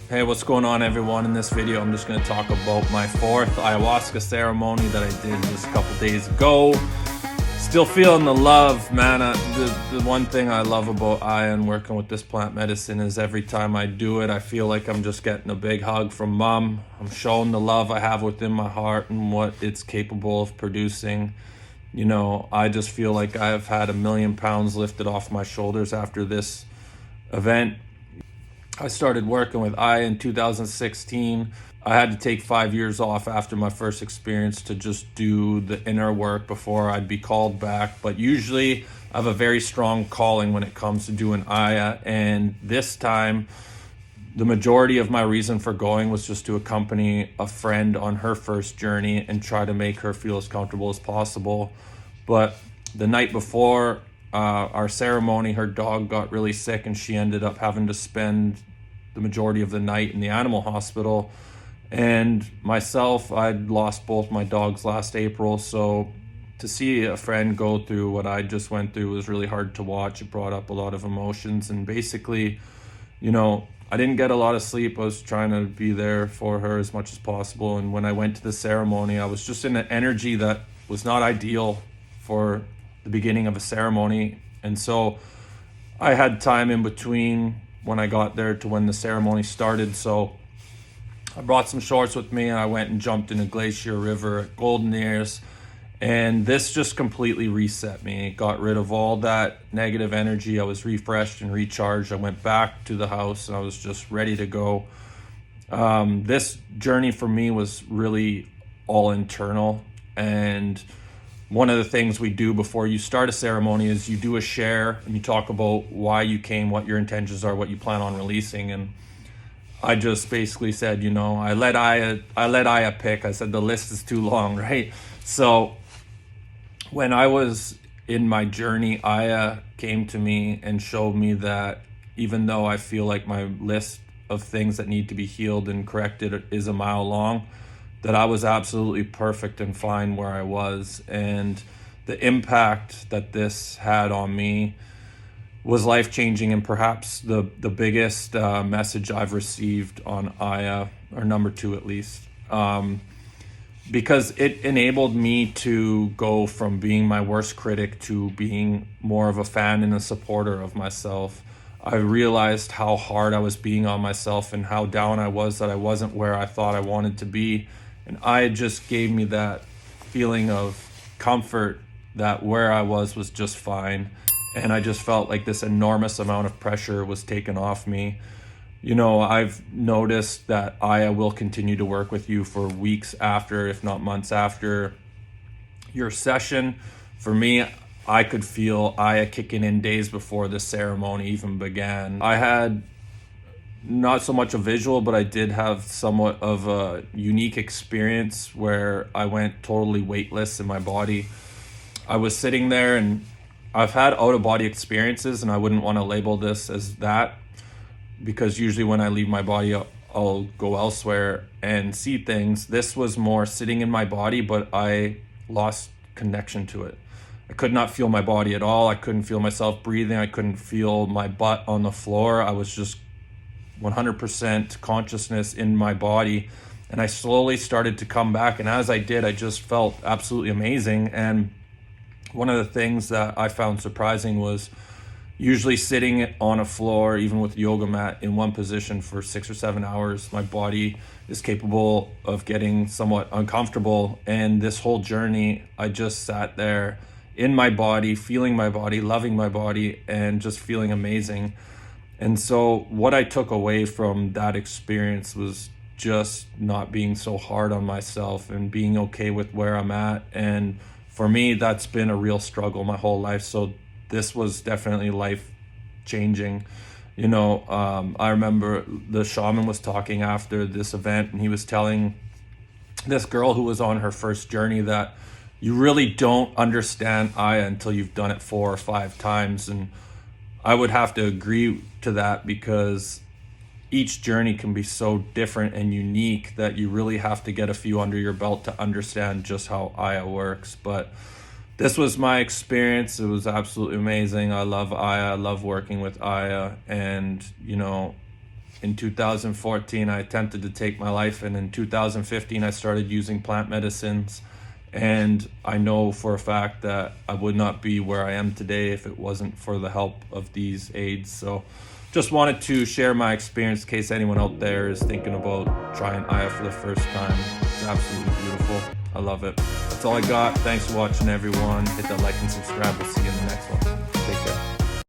Hey, what's going on, everyone? In this video, I'm just going to talk about my fourth ayahuasca ceremony that I did just a couple days ago. Still feeling the love, man. The one thing I love about Aya and working with this plant medicine is every time I do it, I feel like I'm just getting a big hug from Mom. I'm showing the love I have within my heart and what it's capable of producing. You know, I just feel like I've had 1,000,000 pounds lifted off my shoulders after this event. I started working with Aya in 2016. I had to take 5 years off after my first experience to just do the inner work before I'd be called back. But usually I have a very strong calling when it comes to doing Aya. And this time, the majority of my reason for going was just to accompany a friend on her first journey and try to make her feel as comfortable as possible. But the night before our ceremony, her dog got really sick and she ended up having to spend the majority of the night in the animal hospital. And myself, I'd lost both my dogs last April, so to see a friend go through what I just went through was really hard to watch. It brought up a lot of emotions, and basically, you know, I didn't get a lot of sleep. I was trying to be there for her as much as possible, and when I went to the ceremony, I was just in an energy that was not ideal for the beginning of a ceremony. And so I had time in between when I got there to when the ceremony started, so I brought some shorts with me and I went and jumped in a glacier river at Golden Ears, and this just completely reset me. It got rid of all that negative energy. I was refreshed and recharged. I went back to the house and I was just ready to go. This journey for me was really all internal, and one of the things we do before you start a ceremony is you do a share and you talk about why you came, what your intentions are, what you plan on releasing. And I just basically said, you know, I let Aya pick. I said the list is too long, right? So when I was in my journey, Aya came to me and showed me that even though I feel like my list of things that need to be healed and corrected is a mile long, that I was absolutely perfect and fine where I was. And the impact that this had on me was life-changing, and perhaps the biggest message I've received on Aya, or number two at least, because it enabled me to go from being my worst critic to being more of a fan and a supporter of myself. I realized how hard I was being on myself and how down I was that I wasn't where I thought I wanted to be. And Aya just gave me that feeling of comfort that where I was just fine. And I just felt like this enormous amount of pressure was taken off me. You know, I've noticed that Aya will continue to work with you for weeks after, if not months after your session. For me, I could feel Aya kicking in days before the ceremony even began. I had not so much a visual, but I did have somewhat of a unique experience where I went totally weightless in my body. I was sitting there, and I've had out-of-body experiences, and I wouldn't want to label this as that, because usually when I leave my body, I'll go elsewhere and see things. This was more sitting in my body, but I lost connection to it. I could not feel my body at all. I couldn't feel myself breathing. I couldn't feel my butt on the floor. I was just 100% consciousness in my body, and I slowly started to come back, and as I did, I just felt absolutely amazing. And one of the things that I found surprising was usually sitting on a floor, even with a yoga mat, in one position for 6 or 7 hours, my body is capable of getting somewhat uncomfortable. And this whole journey, I just sat there in my body, feeling my body, loving my body, and just feeling amazing. And so what I took away from that experience was just not being so hard on myself and being okay with where I'm at. And for me, that's been a real struggle my whole life. So this was definitely life changing. You know, I remember the shaman was talking after this event, and he was telling this girl who was on her first journey that you really don't understand Aya until you've done it 4 or 5 times. And I would have to agree to that, because each journey can be so different and unique that you really have to get a few under your belt to understand just how Aya works. But this was my experience. It was absolutely amazing. I love Aya. I love working with Aya. And, you know, In 2014, I attempted to take my life, and in 2015, I started using plant medicines. And I know for a fact that I would not be where I am today if it wasn't for the help of these aids. So just wanted to share my experience in case anyone out there is thinking about trying Aya for the first time. It's absolutely beautiful. I love it. That's all I got. Thanks for watching, everyone. Hit that like and subscribe. We'll see you in the next one.